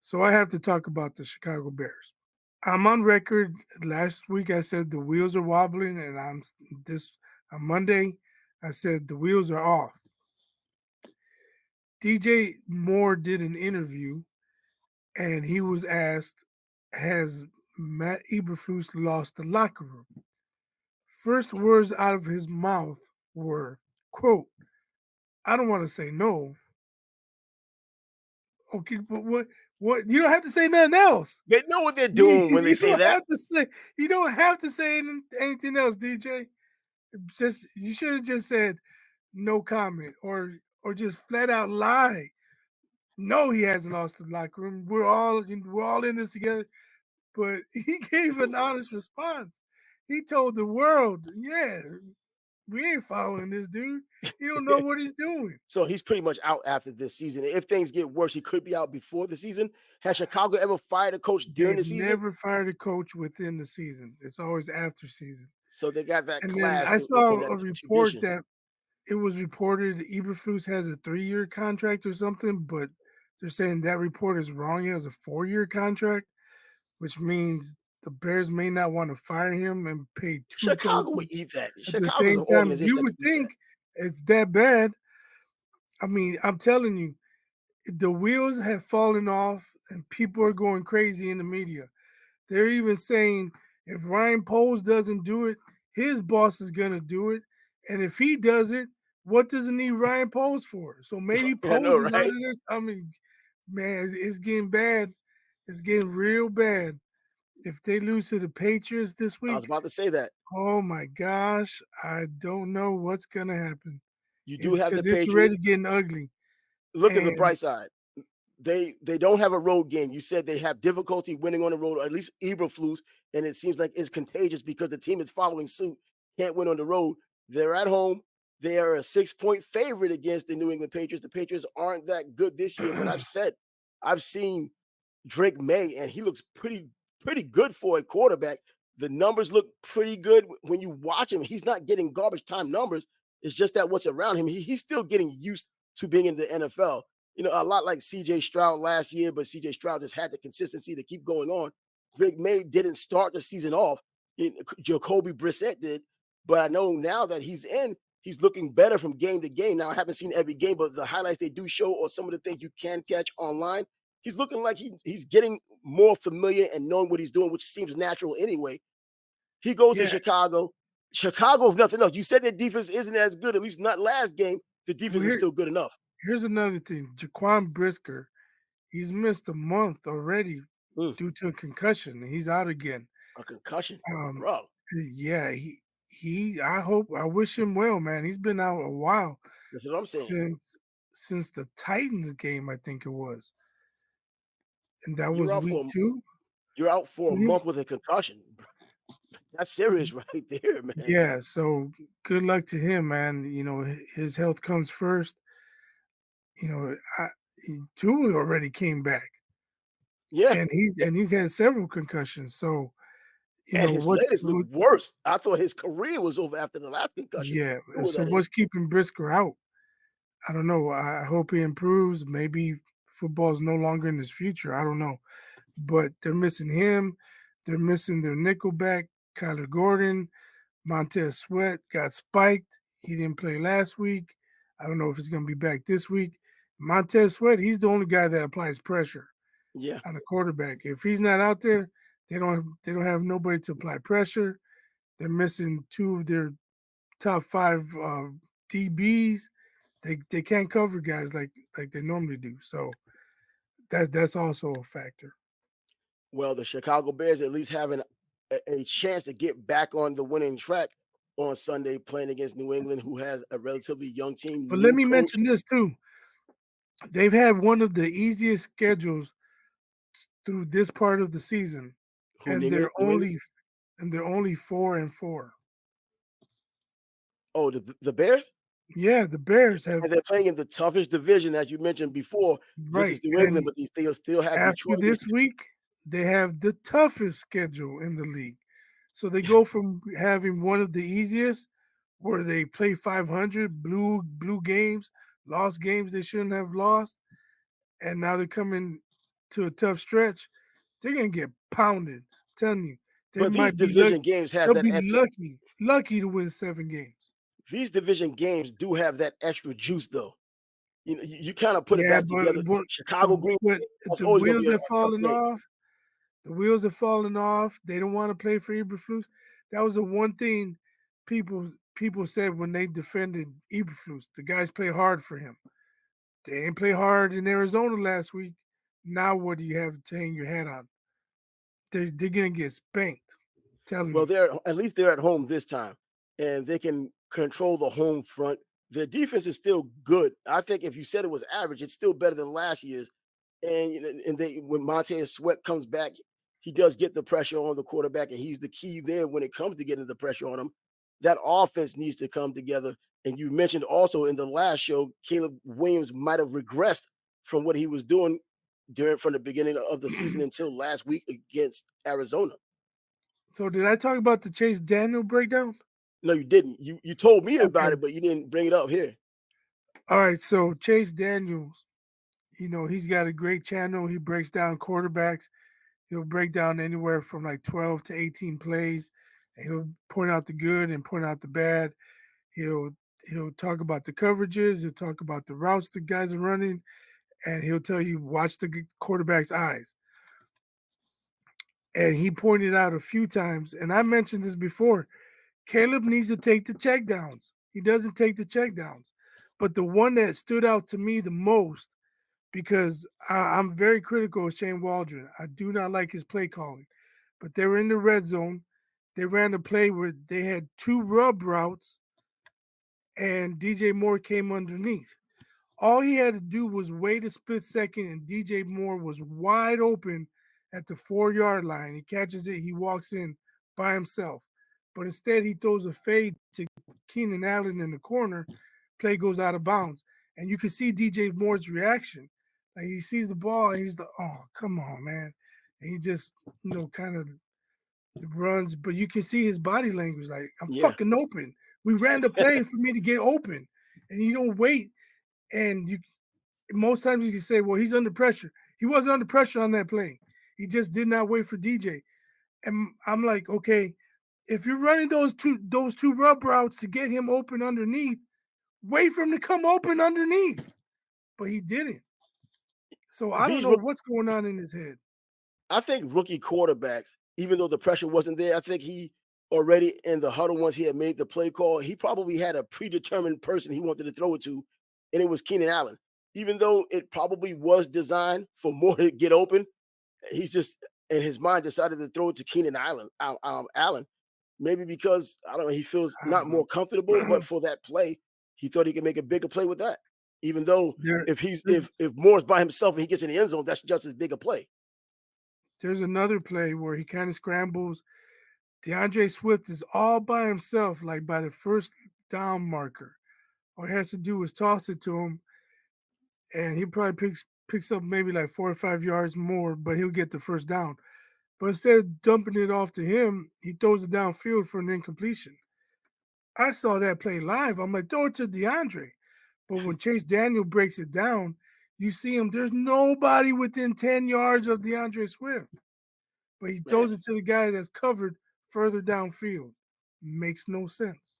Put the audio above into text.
So I have to talk about the Chicago Bears. I'm on record. Last week I said the wheels are wobbling, and this on Monday I said the wheels are off. DJ Moore did an interview, and he was asked, "Has Matt Eberflus lost the locker room?" First words out of his mouth were, "Quote, I don't want to say no." Okay, but what? You don't have to say nothing else. They know what they're You, doing when they you say don't that. have to say. You don't have to say anything else, DJ. Just you should have just said no comment or just flat out lie. No, he hasn't lost the locker room. We're all in this together. But he gave an honest response. He told the world, "Yeah, we ain't following this dude. He don't know what he's doing." So he's pretty much out after this season. If things get worse, he could be out before the season. Has Chicago ever fired a coach during They've the season? never fired a coach within the season. It's always after season. So they got that And then class I saw and that a report tradition. that it was reported Eberflus has a 3-year contract or something, but they're saying that report is wrong. He has a 4-year contract, which means the Bears may not want to fire him and pay two Chicago would coaches eat that. at the Chicago's same an time. organization You that would could eat think that. it's that bad. I mean, I'm telling you, the wheels have fallen off and people are going crazy in the media. They're even saying if Ryan Poles doesn't do it, his boss is gonna do it. And if he does it, what does he need Ryan Poles for? So maybe I know, Poles is out right? of there. I mean, man, it's getting bad. It's getting real bad. If they lose to the Patriots this I was week, about to say that. oh my gosh, I don't know what's gonna happen. You do It's have the because it's Patriots. already getting ugly. Look at the And bright side. They don't have a road game. You said they have difficulty winning on the road, or at least Eberflus, and it seems like it's contagious because the team is following suit. Can't win on the road. They're at home. They are a 6-point favorite against the New England Patriots. The Patriots aren't that good this year, but I've seen Drake May, and he looks pretty good for a quarterback. The numbers look pretty good when you watch him. He's not getting garbage time numbers. It's just that what's around him. He's still getting used to being in the NFL. A lot like CJ Stroud last year, but CJ Stroud just had the consistency to keep going on. Drake May didn't start the season off. Jacoby Brissett did, but I know now that he's looking better from game to game. Now I haven't seen every game, but the highlights they do show, or some of the things you can catch online, he's looking like he's getting more familiar and knowing what he's doing, which seems natural anyway. He goes to yeah, Chicago. Chicago, if nothing else, you said their defense isn't as good, at least not last game. The well, defense is still good enough. here's another thing. Jaquan Brisker, he's missed a month already Mm, due to a concussion. He's out again. a concussion, Um, bro. yeah, I wish him well, man. He's been out a while That's what I'm saying. since the Titans game, I think it was, and that You're was out week for 2. you're out for a Mhm. month with a concussion. That's serious right there, man. Yeah, so good luck to him, man. His health comes first. Tua already came back, Yeah, and he's had several concussions. So and his what's legs look worse. I thought his career was over after the last concussion. yeah. Who So that is? what's keeping Brisker out? I don't know. I hope he improves. Maybe football is no longer in his future. I don't know. But they're missing him. They're missing their nickelback, Kyler Gordon. Montez Sweat got spiked. He didn't play last week. I don't know if he's going to be back this week. Montez Sweat, he's the only guy that applies pressure Yeah, on the quarterback. If he's not out there, they don't have nobody to apply pressure. They're missing two of their top 5 DBs. They can't cover guys like they normally do. So that's also a factor. well, the Chicago Bears at least having a chance to get back on the winning track on Sunday, playing against New England, who has a relatively young team, But let new me coach, mention this too. They've had one of the easiest schedules through this part of the season, who and New England. they're only 4-4. Oh, the Bears, Yeah, the Bears have and they're playing in the toughest division, as you mentioned before. This right, is New England, and but they still have after Detroit. this week, they have the toughest schedule in the league. So they go from having one of the easiest, where they play 500 blue games, lost games they shouldn't have lost, and now they're coming. to a tough stretch, they're gonna get pounded. I'm telling you, they But these might be lucky. division games have They'll that be extra. lucky to win 7 games. These division games do have that extra juice, though. You kind of put it Yeah, back but together. what Chicago Green, but that's the always going to wheels be a are tough falling game. off. The wheels are falling off. They don't want to play for Eberflus. That was the one thing people said when they defended Eberflus. The guys play hard for him. They didn't play hard in Arizona last week. Now what do you have to hang your hat on? They're gonna get spanked. Telling Well, you. they're at least they're at home this time, and they can control the home front. The defense is still good. I think if you said it was average, it's still better than last year's. And and they when Montez Sweat comes back, he does get the pressure on the quarterback, and he's the key there when it comes to getting the pressure on him. That offense needs to come together. And you mentioned also in the last show, Caleb Williams might have regressed from what he was doing during from the beginning of the season until last week against Arizona. So did I talk about the Chase Daniel breakdown? No, you didn't. You told me about Okay. it, but you didn't bring it up here. All right. So Chase Daniels, he's got a great channel. He breaks down quarterbacks. He'll break down anywhere from like 12 to 18 plays. And he'll point out the good and point out the bad. He'll he'll talk about the coverages. He'll talk about the routes the guys are running, and he'll tell you watch the quarterback's eyes. And he pointed out a few times, and I mentioned this before. Caleb needs to take the checkdowns. He doesn't take the checkdowns. But the one that stood out to me the most, because I'm very critical of Shane Waldron. I do not like his play calling. But they were in the red zone. They ran a play where they had two rub routes, and DJ Moore came underneath. All he had to do was wait a split second, and DJ Moore was wide open at the 4 yard line. He catches it, he walks in by himself. But instead, he throws a fade to Keenan Allen in the corner. Play goes out of bounds. And you can see DJ Moore's reaction. Like he sees the ball and he's like, oh, come on, man. And he just, kind of runs, but you can see his body language like, I'm Yeah, fucking open. We ran the play for me to get open. And you don't wait. And you most times you can say, well, he's under pressure. He wasn't under pressure on that play. He just did not wait for DJ. And I'm like, okay, if you're running those two rub routes to get him open underneath, wait for him to come open underneath. But he didn't. So I don't these know what's going on in his head. I think rookie quarterbacks, even though the pressure wasn't there, I think he already in the huddle once he had made the play call, he probably had a predetermined person he wanted to throw it to, and it was Keenan Allen. Even though it probably was designed for more to get open, he's just in his mind decided to throw it to Keenan Allen. Maybe because I don't know, he feels I not don't more comfortable, know. but for that play, he thought he could make a bigger play with that. Even though there, if he's there's, if Moore's by himself and he gets in the end zone, that's just as big a play. there's another play where he kind of scrambles. DeAndre Swift is all by himself, like by the first down marker. All he has to do is toss it to him, and he probably picks up maybe like 4 or 5 yards more, but he'll get the first down. But instead of dumping it off to him, he throws it downfield for an incompletion. I saw that play live. I'm like, throw it to DeAndre. But when Chase Daniel breaks it down, you see him. There's nobody within 10 yards of DeAndre Swift. But he Man, throws it to the guy that's covered further downfield. Makes no sense.